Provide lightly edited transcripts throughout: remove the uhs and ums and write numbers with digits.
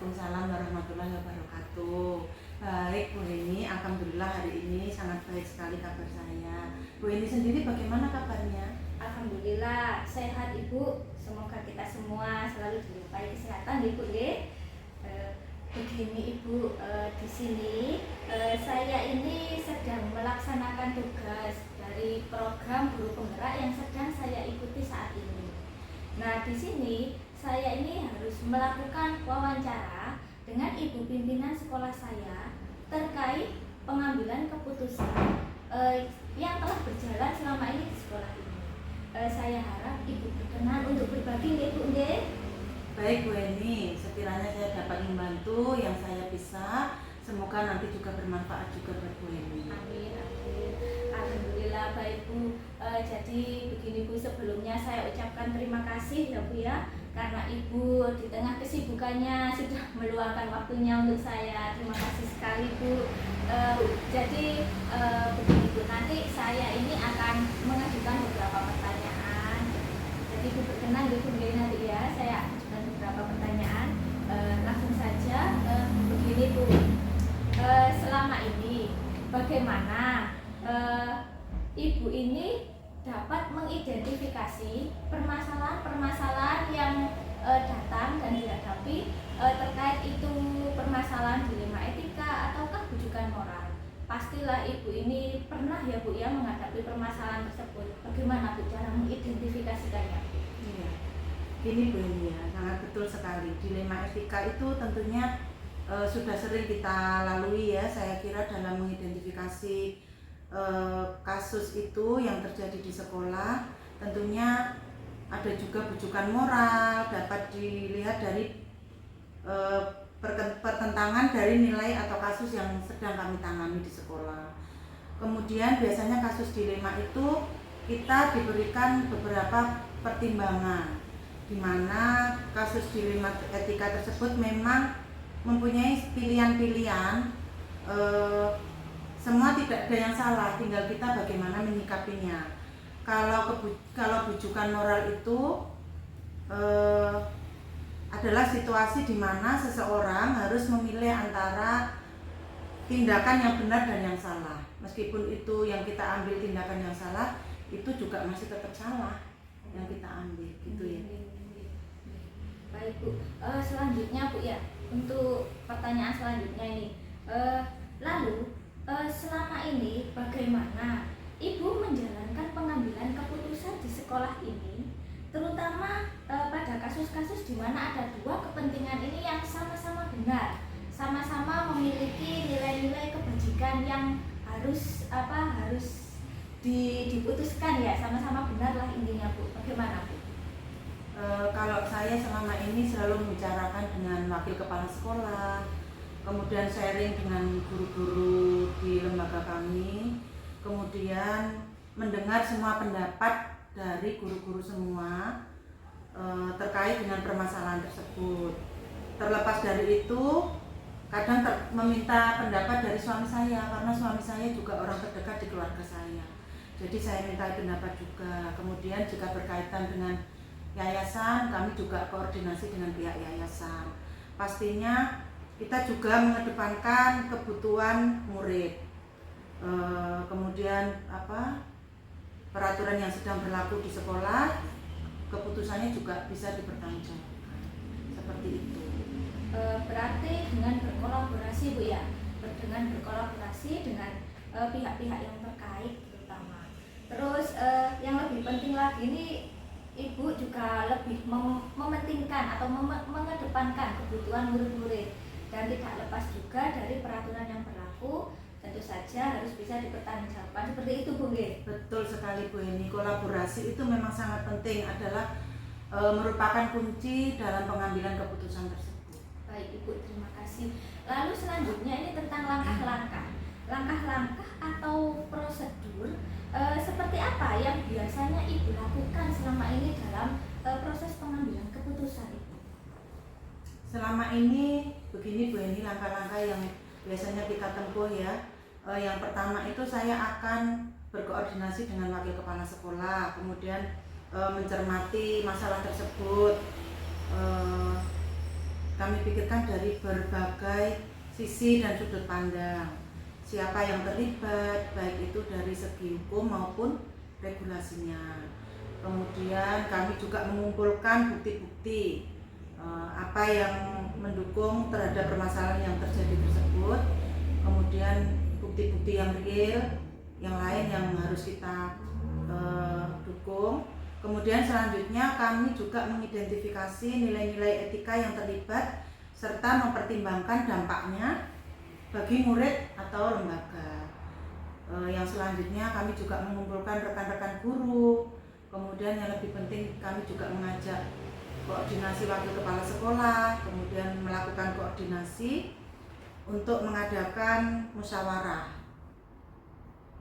Waalaikumsalam warahmatullahi wabarakatuh. Baik Bu Eni, alhamdulillah hari ini sangat baik sekali kabar saya. Bu Eni sendiri bagaimana kabarnya? Alhamdulillah sehat Ibu. Semoga kita semua selalu dilimpahi kesehatan Ibu ya. Begini Ibu, di sini saya ini sedang melaksanakan tugas dari program guru penggerak yang sedang saya ikuti saat ini. Nah, di sini saya ini harus melakukan wawancara dengan ibu pimpinan sekolah saya terkait pengambilan keputusan yang telah berjalan selama ini di sekolah ini. Saya harap ibu berkenan untuk berbagi nih Bu nggih. Baik Bu Eni, sekiranya saya dapat membantu yang saya bisa, semoga nanti juga bermanfaat juga buat Bu Eni. Amin, amin. Alhamdulillah baik Bu. Jadi begini Bu, sebelumnya saya ucapkan terima kasih ya Bu ya, karena Ibu di tengah kesibukannya sudah meluangkan waktunya untuk saya. Terima kasih sekali Bu. Jadi begini Bu, nanti saya ini akan mengajukan beberapa pertanyaan. Jadi Bu berkenan Bu nanti ya, saya ajukan beberapa pertanyaan. Langsung saja, begini Bu. Selama ini bagaimana Ibu ini dapat mengidentifikasi permasalahan-permasalahan yang datang dan dihadapi terkait itu permasalahan dilema etika ataukah bujukan moral. Pastilah Ibu ini pernah ya Bu ya menghadapi permasalahan tersebut. Bagaimana Bu cara mengidentifikasikannya? Iya, ini Bu Eni ya, sangat betul sekali. Dilema etika itu tentunya sudah sering kita lalui ya. Saya kira dalam mengidentifikasi kasus itu yang terjadi di sekolah, tentunya ada juga bujukan moral, dapat dilihat dari pertentangan dari nilai atau kasus yang sedang kami tangani di sekolah. Kemudian biasanya kasus dilema itu kita diberikan beberapa pertimbangan, di mana kasus dilema etika tersebut memang mempunyai pilihan-pilihan. Semua tidak ada yang salah, tinggal kita bagaimana menyikapinya. Kalau bujukan moral itu adalah situasi di mana seseorang harus memilih antara tindakan yang benar dan yang salah. Meskipun itu yang kita ambil tindakan yang salah, itu juga masih tetap salah yang kita ambil, gitu ya. Baik Bu, selanjutnya Bu ya, untuk pertanyaan selanjutnya ini, lalu selama ini bagaimana Ibu menjalankan pengambilan keputusan di sekolah ini, terutama pada kasus-kasus di mana ada dua kepentingan ini yang sama-sama benar, sama-sama memiliki nilai-nilai kebajikan yang harus diputuskan ya, sama-sama benar lah intinya Bu. Bagaimana Bu? Kalau saya selama ini selalu membicarakan dengan wakil kepala sekolah, kemudian sharing dengan guru-guru di lembaga kami, kemudian mendengar semua pendapat dari guru-guru semua terkait dengan permasalahan tersebut. Terlepas dari itu, kadang meminta pendapat dari suami saya, karena suami saya juga orang terdekat di keluarga saya. Jadi saya minta pendapat juga. Kemudian jika berkaitan dengan yayasan, kami juga koordinasi dengan pihak yayasan. Pastinya kita juga mengedepankan kebutuhan murid. Kemudian peraturan yang sedang berlaku di sekolah, keputusannya juga bisa dipertanggungjawabkan. Seperti itu. Berarti dengan berkolaborasi Bu ya, dengan berkolaborasi dengan pihak-pihak yang terkait terutama. Terus yang lebih penting lagi ini, Ibu juga lebih mementingkan atau mengedepankan kebutuhan murid-murid dan tidak lepas juga dari peraturan yang berlaku, tentu saja harus bisa dipertanggungjawabkan. Seperti itu Bu nggih. Betul sekali Bu Eni, kolaborasi itu memang sangat penting, adalah merupakan kunci dalam pengambilan keputusan tersebut. Baik Ibu, terima kasih. Lalu selanjutnya ini tentang langkah-langkah atau prosedur seperti apa yang biasanya Ibu lakukan selama ini dalam proses pengambilan keputusan Ibu? Selama ini begini Bu Eni, langkah-langkah yang biasanya kita tempuh ya. Yang pertama itu saya akan berkoordinasi dengan wakil kepala sekolah, kemudian mencermati masalah tersebut. kami pikirkan dari berbagai sisi dan sudut pandang. Siapa yang terlibat, baik itu dari segi hukum maupun regulasinya. Kemudian kami juga mengumpulkan bukti-bukti apa yang mendukung terhadap permasalahan yang terjadi tersebut. Kemudian bukti-bukti yang real, yang lain yang harus kita dukung. Kemudian selanjutnya kami juga mengidentifikasi nilai-nilai etika yang terlibat serta mempertimbangkan dampaknya bagi murid atau lembaga. Yang selanjutnya kami juga mengumpulkan rekan-rekan guru. Kemudian yang lebih penting kami juga mengajak koordinasi wakil kepala sekolah, kemudian melakukan koordinasi untuk mengadakan musyawarah.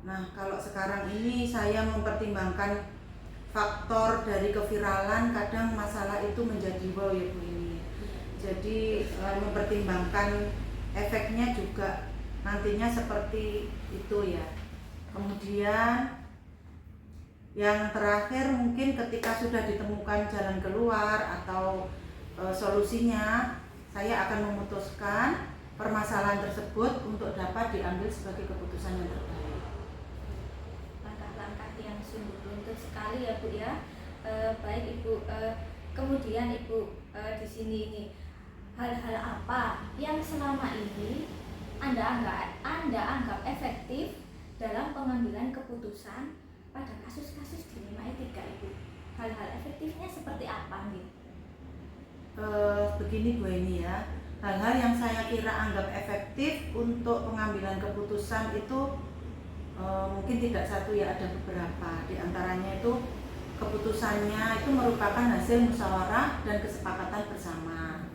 Nah, kalau sekarang ini saya mempertimbangkan faktor dari keviralan, kadang masalah itu menjadi wow ya Bu ini. Jadi mempertimbangkan efeknya juga nantinya seperti itu ya. Kemudian yang terakhir mungkin ketika sudah ditemukan jalan keluar atau solusinya, saya akan memutuskan permasalahan tersebut untuk dapat diambil sebagai keputusan yang terbaik. Langkah-langkah yang sungguh runtut sekali ya Bu ya. Baik Ibu, kemudian Ibu di sini ini hal-hal apa yang selama ini Anda anggap efektif dalam pengambilan keputusan pada kasus-kasus dilema etika Ibu? Hal-hal efektifnya seperti apa nih? Begini Bu Eni ya, hal-hal yang saya kira anggap efektif untuk pengambilan keputusan itu mungkin tidak satu ya, ada beberapa. Di antaranya itu keputusannya itu merupakan hasil musyawarah dan kesepakatan bersama.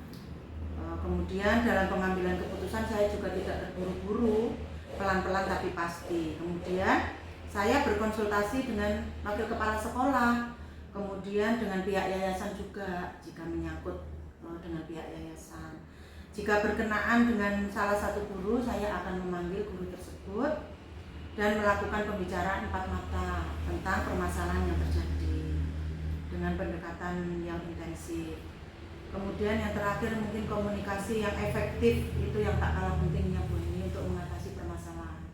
Kemudian dalam pengambilan keputusan saya juga tidak terburu-buru, pelan-pelan tapi pasti. Kemudian saya berkonsultasi dengan wakil kepala sekolah, kemudian dengan pihak yayasan juga jika menyangkut dengan pihak yayasan. Jika berkenaan dengan salah satu guru, saya akan memanggil guru tersebut dan melakukan pembicaraan empat mata tentang permasalahan yang terjadi dengan pendekatan yang intensif. Kemudian yang terakhir mungkin komunikasi yang efektif, itu yang tak kalah pentingnya Bu ini untuk mengatasi permasalahan.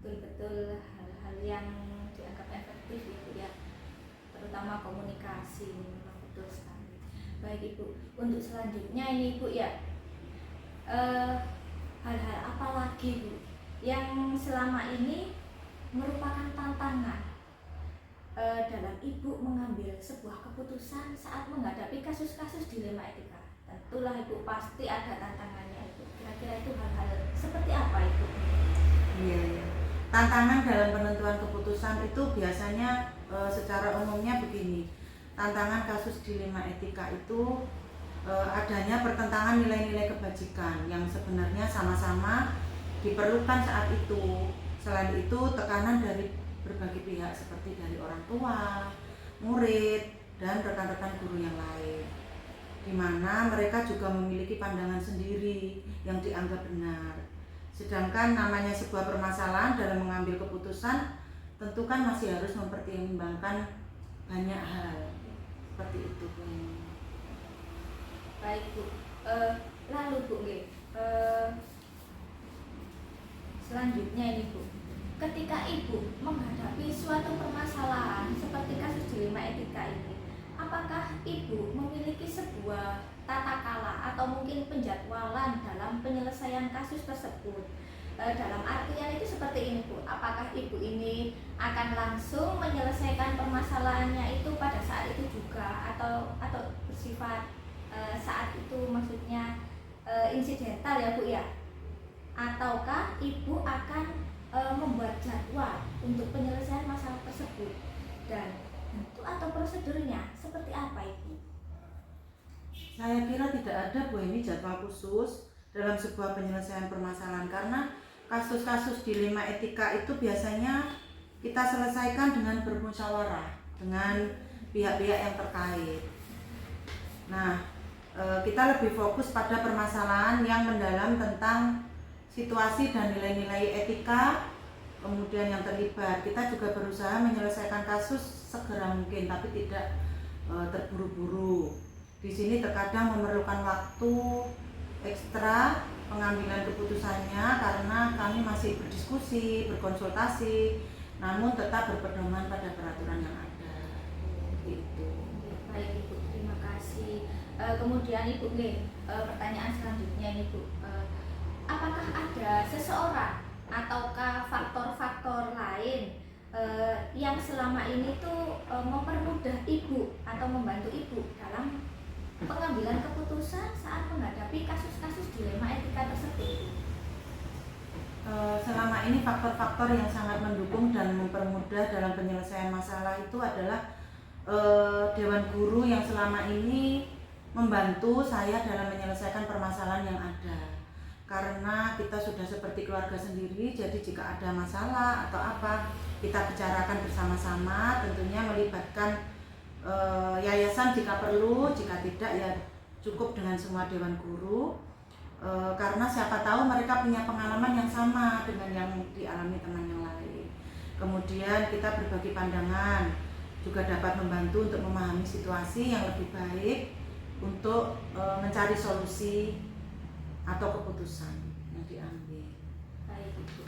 Betul-betul hal-hal yang dianggap efektif ya Bu ya, terutama komunikasi, memang betul sekali. Baik Ibu, untuk selanjutnya ini Bu ya, hal-hal apa lagi Bu yang selama ini merupakan tantangan dalam Ibu mengambil sebuah keputusan saat menghadapi kasus-kasus dilema etika? Tentulah Ibu pasti ada tantangannya Ibu. Kira-kira itu hal-hal seperti apa Ibu? Iya. Tantangan dalam penentuan keputusan itu biasanya secara umumnya begini. Tantangan kasus dilema etika itu adanya pertentangan nilai-nilai kebajikan yang sebenarnya sama-sama diperlukan saat itu. Selain itu tekanan dari berbagai pihak seperti dari orang tua, murid, dan rekan-rekan guru yang lain, di mana mereka juga memiliki pandangan sendiri yang dianggap benar. Sedangkan namanya sebuah permasalahan dalam mengambil keputusan tentu kan masih harus mempertimbangkan banyak hal. Seperti itu Bu. Baik Bu, lalu Bu, selanjutnya ini Bu, ketika Ibu menghadapi suatu permasalahan seperti kasus dilema etika ini, apakah Ibu memiliki sebuah tata kala atau mungkin penjadwalan dalam penyelesaian kasus tersebut? Dalam artian itu seperti ini Bu, apakah Ibu ini akan langsung menyelesaikan permasalahannya itu pada saat itu juga atau bersifat saat itu, maksudnya insidental ya Bu ya? Ataukah Ibu akan membuat jadwal untuk penyelesaian masalah tersebut, dan bentuk atau prosedurnya seperti apa Ibu? Saya kira tidak ada Bu ini jadwal khusus dalam sebuah penyelesaian permasalahan, karena kasus-kasus dilema etika itu biasanya kita selesaikan dengan bermusyawarah dengan pihak-pihak yang terkait. Nah, kita lebih fokus pada permasalahan yang mendalam tentang situasi dan nilai-nilai etika kemudian yang terlibat. Kita juga berusaha menyelesaikan kasus segera mungkin, tapi tidak terburu-buru. Di sini terkadang memerlukan waktu ekstra pengambilan keputusannya karena kami masih berdiskusi, berkonsultasi, namun tetap berpedoman pada peraturan yang ada. Gitu. Baik Ibu, terima kasih. Kemudian Ibu, pertanyaan selanjutnya ini Bu, apakah ada seseorang ataukah faktor-faktor lain yang selama ini tuh mempermudah Ibu atau membantu Ibu dalam pengambilan keputusan saat menghadapi kasus-kasus dilema etika tersebut? Selama ini faktor-faktor yang sangat mendukung dan mempermudah dalam penyelesaian masalah itu adalah Dewan Guru yang selama ini membantu saya dalam menyelesaikan permasalahan yang ada. Karena kita sudah seperti keluarga sendiri, jadi jika ada masalah atau apa, kita bicarakan bersama-sama, tentunya melibatkan yayasan jika perlu, jika tidak ya cukup dengan semua Dewan Guru. Karena siapa tahu mereka punya pengalaman yang sama dengan yang dialami teman yang lain. Kemudian kita berbagi pandangan, juga dapat membantu untuk memahami situasi yang lebih baik untuk mencari solusi atau keputusan yang diambil. Baik Ibu,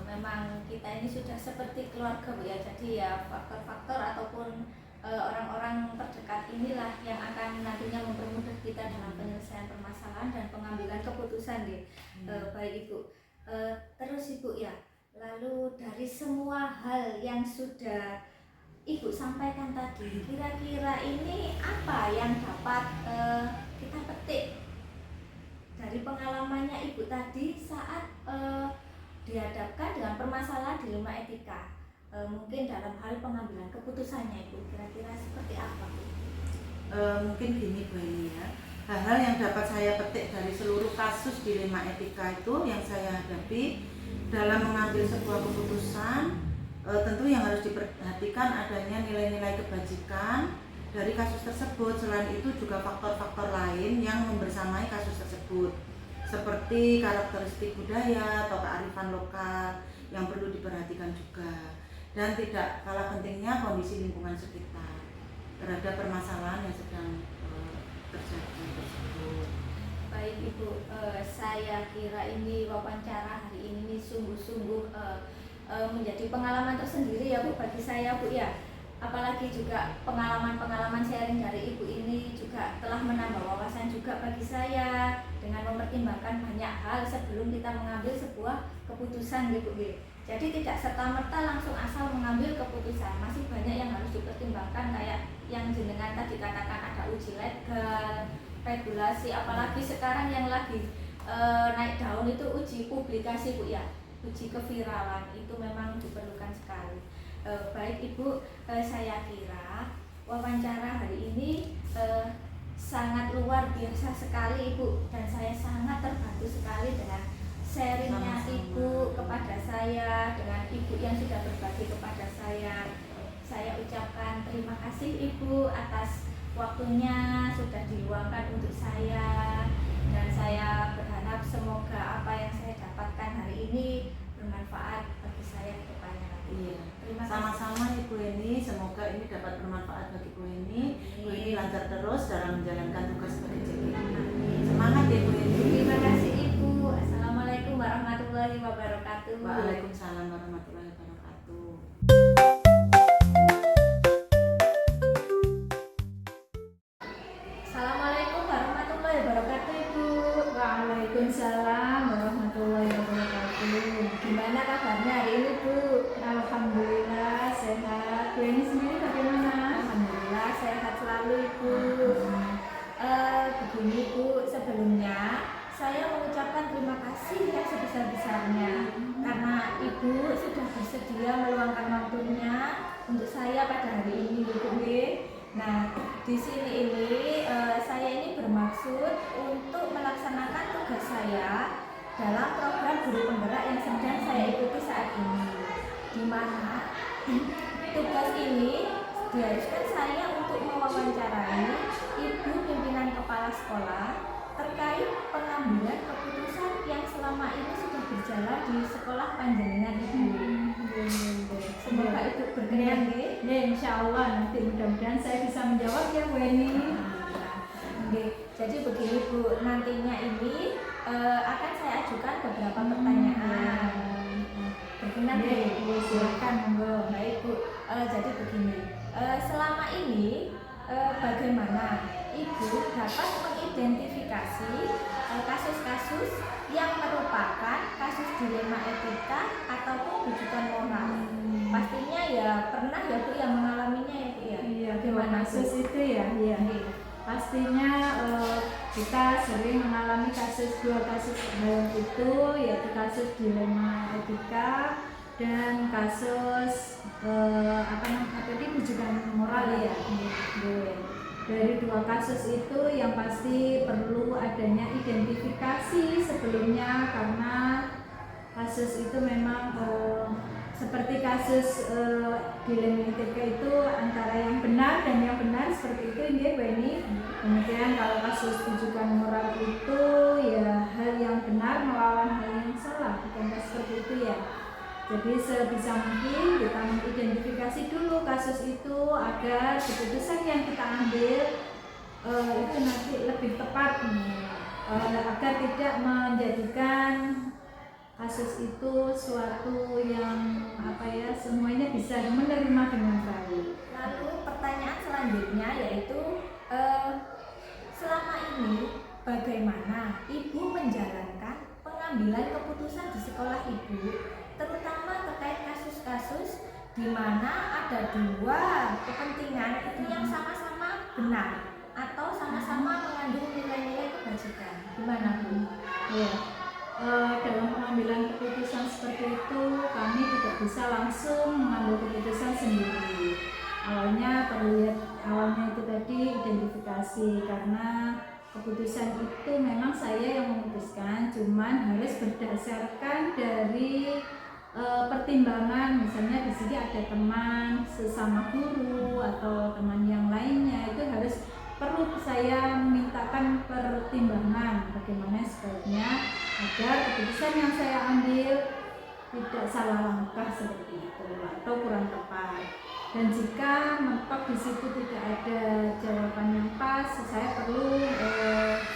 memang kita ini sudah seperti keluarga Bu ya, jadi ya faktor-faktor ataupun orang-orang terdekat inilah yang akan nantinya mempermudah kita dalam penyelesaian permasalahan dan pengambilan keputusan deh. Baik Ibu, terus Ibu ya, lalu dari semua hal yang sudah Ibu sampaikan tadi, kira-kira ini apa yang dapat kita petik dari pengalamannya Ibu tadi saat dihadapkan dengan permasalahan dilema etika? Mungkin dalam hal pengambilan keputusannya Ibu, kira-kira seperti apa Bu? Mungkin gini Bu ini ya, hal-hal yang dapat saya petik dari seluruh kasus dilema etika itu yang saya hadapi dalam mengambil sebuah keputusan, tentu yang harus diperhatikan adanya nilai-nilai kebajikan dari kasus tersebut. Selain itu juga faktor-faktor lain yang membersamai kasus tersebut, seperti karakteristik budaya atau kearifan lokal yang perlu diperhatikan juga. Dan tidak kalah pentingnya kondisi lingkungan sekitar terhadap permasalahan yang sedang terjadi tersebut. Baik Ibu, saya kira ini wawancara hari ini sungguh-sungguh menjadi pengalaman tersendiri ya Bu bagi saya Bu ya. Apalagi juga pengalaman-pengalaman sharing dari Ibu ini juga telah menambah wawasan juga bagi saya dengan mempertimbangkan banyak hal sebelum kita mengambil sebuah keputusan gitu Bu. Jadi tidak serta-merta langsung asal mengambil keputusan, masih banyak yang harus dipertimbangkan, kayak yang jenengan tadi katakan ada uji legal, regulasi, apalagi sekarang yang lagi naik daun itu uji publikasi Bu ya, uji keviralan, itu memang diperlukan sekali. Baik Ibu, saya kira wawancara hari ini sangat luar biasa sekali Ibu, dan saya sangat terbantu sekali dengan sharingnya Ibu kepada saya, dengan Ibu yang sudah berbagi kepada saya. Saya ucapkan terima kasih Ibu atas waktunya sudah diluangkan untuk saya, dan saya berharap semoga apa yang saya dapatkan hari ini bermanfaat bagi saya ke depannya. Iya. Sama-sama Ibu Eni, semoga ini dapat bermanfaat bagi Bu Eni. Bu Eni lancar terus dalam menjalankan tugas sebagai CGI. Semangat ya Bu Eni. Terima kasih Ibu. Assalamualaikum warahmatullahi wabarakatuh. Waalaikumsalam warahmatullahi wabarakatuh. Assalamualaikum warahmatullahi wabarakatuh Ibu. Waalaikumsalam warahmatullahi wabarakatuh. Gimana kabarnya hari ini Bu? Alhamdulillah sehat. Bu Eni sendiri bagaimana? Alhamdulillah sehat selalu Ibu. Begini Bu, sebelumnya saya mengucapkan terima kasih yang sebesar-besarnya karena Ibu sudah bersedia meluangkan waktunya untuk saya pada hari ini Ibu. Nah, di sini ini saya ini bermaksud untuk melaksanakan tugas saya dalam program guru penggerak yang sedang saya ikuti saat ini, di mana tugas ini diharuskan saya untuk mewawancarai Ibu pimpinan kepala sekolah terkait pengambilan keputusan yang selama ini sudah berjalan di sekolah panjenengan Ibu. Semoga Ibu berkenan. Ya, insya Allah nanti mudah-mudahan saya bisa menjawab ya Bu Eni. Oke, jadi begini Bu, nantinya ini akan saya ajukan beberapa pertanyaan. Berkenan Bu, silakan monggo. Baik Bu, jadi begini, selama ini bagaimana Ibu dapat mengidentifikasi kasus-kasus yang merupakan kasus dilema etika ataupun rujukan moral? Pastinya ya pernah ya Bu yang mengalaminya ya Bu ya. Iya, Gimana kasus itu ya, iya. Pastinya kita sering mengalami dua kasus hal itu, yaitu kasus dilema etika dan kasus rujukan moral ya. Dari dua kasus itu yang pasti perlu adanya identifikasi sebelumnya, karena kasus itu memang seperti kasus dilema etika itu antara yang benar dan yang benar seperti itu ya Bu Eni. Kemudian kalau kasus rujukan moral itu ya hal yang benar melawan hal yang salah, bukan seperti itu ya. Jadi sebisa mungkin kita mengidentifikasi dulu kasus itu agar keputusan yang kita ambil itu nanti lebih tepat agar tidak menjadikan kasus itu suatu yang semuanya bisa menerima dengan baik. Lalu pertanyaan selanjutnya yaitu selama ini bagaimana Ibu menjalankan pengambilan keputusan di sekolah Ibu, terutama terkait kasus-kasus di mana ada dua kepentingan itu yang sama-sama benar atau sama-sama mengandung nilai-nilai kebajikan. Gimana Bu? Ya. Dalam pengambilan keputusan seperti itu kami tidak bisa langsung mengambil keputusan sendiri. Awalnya itu tadi identifikasi, karena keputusan itu memang saya yang memutuskan, cuman harus berdasarkan dari pertimbangan. Misalnya di sini ada teman sesama guru atau teman yang lainnya, itu harus perlu saya mintakan pertimbangan bagaimana sebaiknya agar keputusan yang saya ambil tidak salah langkah seperti itu atau kurang tepat. Dan jika mentok di situ tidak ada jawaban yang pas, saya perlu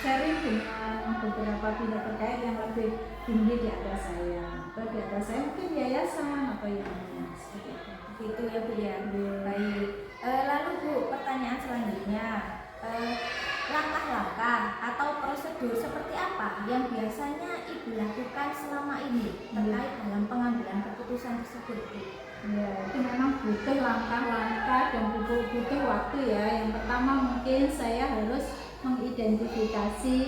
sharing dengan beberapa pihak terkait yang lebih tinggi di atas saya, atau di atas saya mungkin yayasan atau yang lain seperti itu. Gitu ya Bu ya. Baik. Lalu Bu, pertanyaan selanjutnya, langkah-langkah atau prosedur seperti apa yang biasanya Ibu lakukan selama ini terkait dalam pengambilan keputusan tersebut Bu? Ya, itu memang butuh langkah-langkah dan butuh waktu ya. Yang pertama mungkin saya harus mengidentifikasi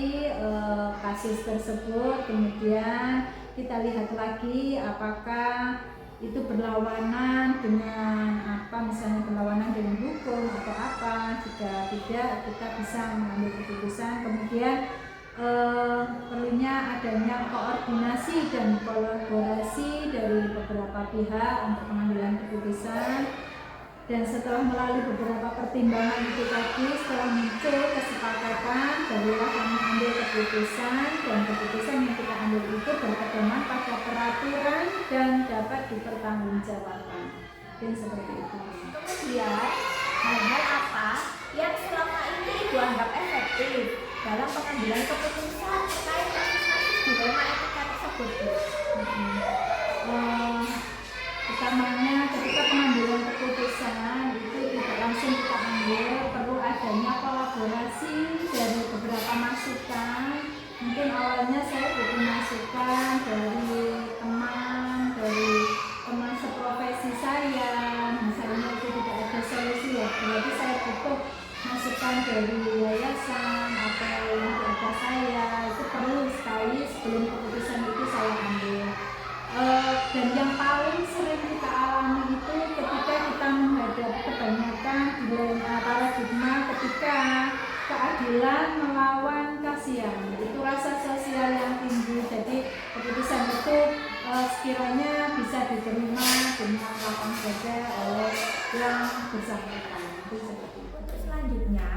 kasus tersebut, kemudian kita lihat lagi apakah itu berlawanan dengan misalnya berlawanan dengan hukum atau apa. Jika tidak, kita bisa mengambil keputusan. Kemudian perlunya adanya koordinasi dan kolaborasi dari beberapa pihak untuk pengambilan keputusan. Dan setelah melalui beberapa pertimbangan itu tadi, setelah muncul kesepakatan, barulah kami ambil keputusan, dan keputusan yang kita ambil itu berpedoman pada peraturan dan dapat dipertanggungjawabkan. Mungkin seperti itu. Kemudian hal-hal apa yang selama ini Ibu anggap efektif dalam pengambilan keputusan terkait kasus-kasus dilema etika tersebut Bu? Utamanya ketika pengambilan keputusan itu tidak langsung kita ambil, perlu adanya kolaborasi dari beberapa masukan. Mungkin awalnya saya butuh masukan dari teman seprofesi saya, misalnya itu tidak ada solusi ya, berarti saya butuh masukan dari yayasan atau yang di atas saya. Itu perlu sekali sebelum keputusan itu saya ambil. Dan yang paling sering kita alami itu ketika kita menghadapi kebanyakan dilema paradigma, ketika keadilan melawan kasihan, itu rasa sosial yang tinggi. Jadi keputusan itu sekiranya bisa diterima dengan lapang dada oleh yang bersangkutan. Itu seperti itu. Untuk selanjutnya,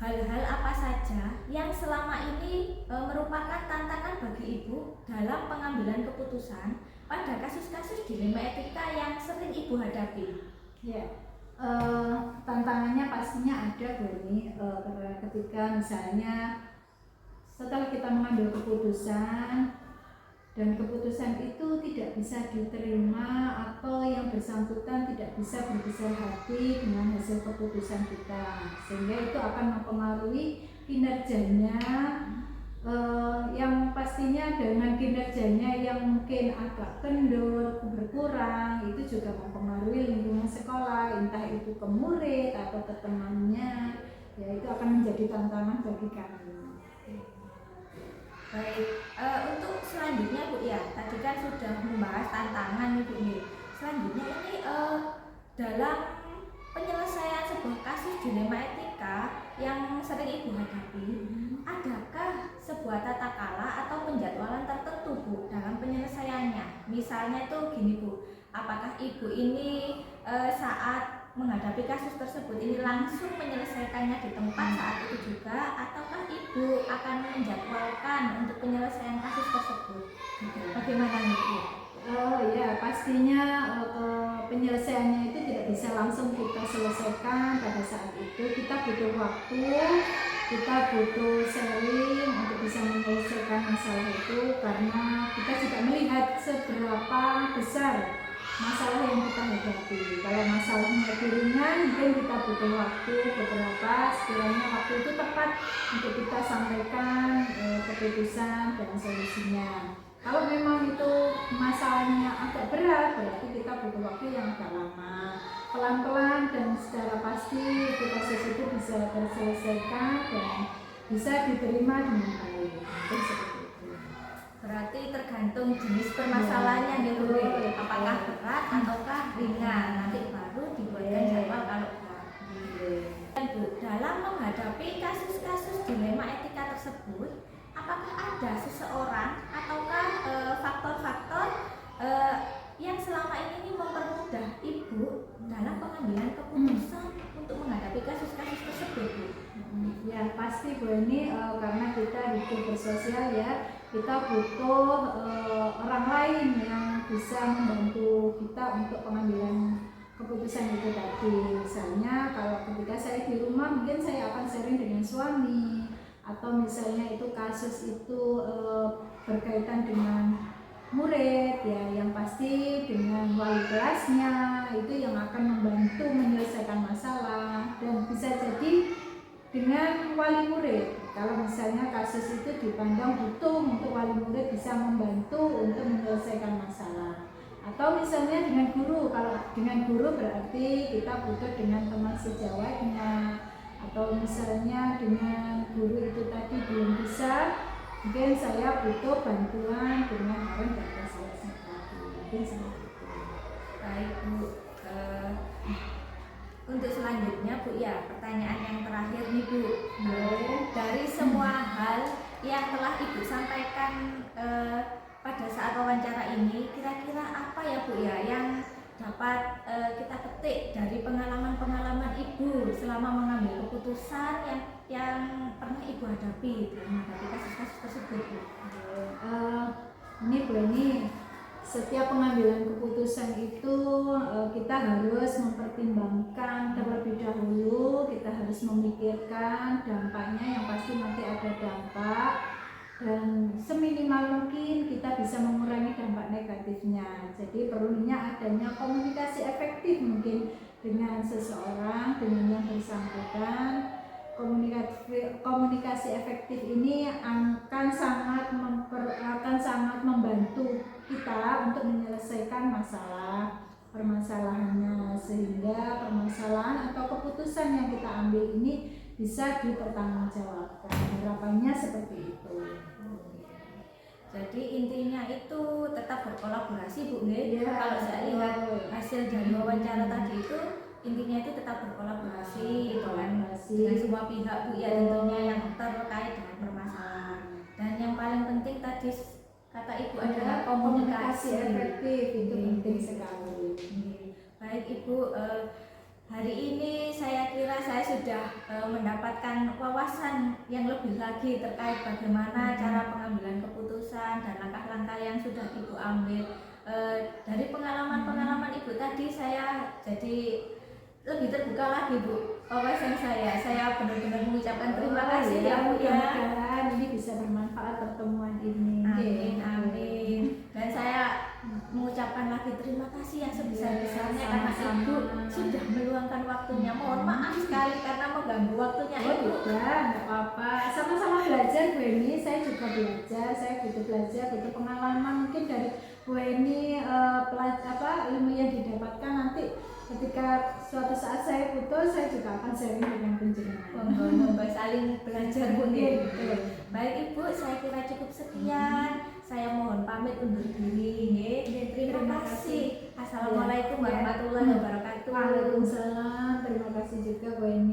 hal-hal apa saja yang selama ini merupakan tantangan bagi Ibu dalam pengambilan keputusan pada kasus-kasus dilema etika yang sering Ibu hadapi? Ya, Tantangannya pastinya ada Bu Eni, ketika misalnya setelah kita mengambil keputusan dan keputusan itu tidak bisa diterima atau yang bersangkutan tidak bisa berbesar hati dengan hasil keputusan kita, sehingga itu akan mempengaruhi kinerjanya, yang pastinya dengan kinerjanya yang mungkin agak kendor, berkurang, itu juga mempengaruhi lingkungan sekolah, entah itu ke murid atau ke temannya, ya itu akan menjadi tantangan bagi kami. Baik, untuk selanjutnya Bu ya, tadi kan sudah membahas tantangan nih Bu nih. Selanjutnya ini dalam penyelesaian sebuah kasus dilema etika yang sering Ibu hadapi, adakah sebuah tata kala atau penjadwalan tertentu Bu dalam penyelesaiannya? Misalnya itu gini Bu, apakah Ibu ini saat menghadapi kasus tersebut ini langsung menyelesaikannya di tempat saat itu juga, ataukah Ibu akan menjadwalkan untuk penyelesaian kasus tersebut? Bagaimana nih Bu? Ya pastinya penyelesaiannya itu tidak bisa langsung kita selesaikan pada saat itu. Kita butuh waktu, kita butuh sharing untuk bisa menyelesaikan masalah itu, karena kita juga melihat seberapa besar masalah yang kita hadapi. Kalau masalahnya ringan, mungkin kita butuh waktu beberapa, sekiranya waktu itu tepat untuk kita sampaikan keputusan dan solusinya. Kalau memang itu masalahnya agak berat, berarti kita butuh waktu yang agak lama. Pelan-pelan dan secara pasti proses itu bisa terselesaikan dan bisa diterima dengan baik. Mungkin seperti itu. Berarti tergantung jenis permasalahannya gitu Bu. Apakah berat ataukah ringan, nanti baru dibuatkan jadwal kalau berat. Dan Bu, dalam menghadapi kasus-kasus dilema etika tersebut, apakah ada seseorang ataukah faktor-faktor yang selama ini mempermudah Ibu dalam pengambilan keputusan untuk menghadapi kasus-kasus tersebut Bu? Ya pasti Bu Eni, karena kita hidup bersosial ya, kita butuh orang lain yang bisa membantu kita untuk pengambilan keputusan itu tadi. Misalnya kalau ketika saya di rumah, mungkin saya akan sharing dengan suami, atau misalnya itu kasus itu berkaitan dengan murid ya, yang pasti dengan wali kelasnya itu yang akan membantu menyelesaikan masalah, dan bisa jadi dengan wali murid. Kalau misalnya kasus itu dipandang butuh untuk wali murid bisa membantu untuk menyelesaikan masalah, atau misalnya dengan guru. Kalau dengan guru berarti kita butuh dengan teman sejawatnya, atau misalnya dengan guru itu tadi belum bisa, mungkin saya butuh bantuan dengan orang yang saya tadi. Mungkin seperti itu. Baik Bu, untuk selanjutnya Bu ya, pertanyaan yang terakhir nih Bu. Dari semua hal yang telah Ibu sampaikan pada saat wawancara ini, kira-kira apa ya Bu ya yang dapat kita petik dari pengalaman-pengalaman Ibu selama mengambil keputusan yang pernah Ibu hadapi dalam menghadapi kasus-kasus tersebut Bu? Ini Bu Eni, setiap pengambilan keputusan itu kita harus mempertimbangkan terlebih dahulu. Kita harus memikirkan dampaknya, yang pasti nanti ada dampak, dan seminimal mungkin kita bisa mengurangi dampak negatifnya. Jadi perlunya adanya komunikasi efektif mungkin dengan seseorang, dengan yang bersangkutan. Komunikasi efektif ini akan sangat membantu kita untuk menyelesaikan permasalahannya, sehingga permasalahan atau keputusan yang kita ambil ini bisa dipertanggungjawabkan. Harapannya seperti itu. Jadi intinya itu tetap berkolaborasi Bu ya. Kalau saya lihat hasil dari wawancara tadi itu, intinya itu tetap berkolaborasi dengan semua pihak Bu ya, tentunya yang terkait dengan permasalahan. Dan yang paling penting tadi kata Ibu adalah komunikasi efektif, itu penting sekali. Baik Ibu, hari ini saya kira saya sudah mendapatkan wawasan yang lebih lagi terkait bagaimana cara pengambilan keputusan dan langkah-langkah yang sudah Ibu ambil. Dari pengalaman-pengalaman Ibu tadi, saya jadi lebih terbuka lagi Bu wawasan saya benar-benar mengucapkan terima kasih ya Bu ya. Mudah-mudahan ini bisa bermanfaat pertemuan ini. Amin amin. Dan saya mengucapkan lagi terima kasih yang sebesar-besarnya karena Ibu sudah meluangkan waktunya. Mohon maaf sekali karena mengganggu waktunya Oh Ibu. tidak, nggak apa-apa. Sama-sama belajar Bu Eni, saya juga belajar, saya butuh belajar, butuh pengalaman mungkin dari Bu Eni, ilmu yang didapatkan nanti ketika suatu saat saya putus, saya juga akan sharing dengan penjenengan. Monggo saling belajar Bu nggih. Baik Ibu, saya kira cukup sekian. Saya mohon pamit undur diri nggih. Terima kasih. Assalamualaikum warahmatullahi wabarakatuh. Waalaikumsalam, terima kasih juga Bu Eni.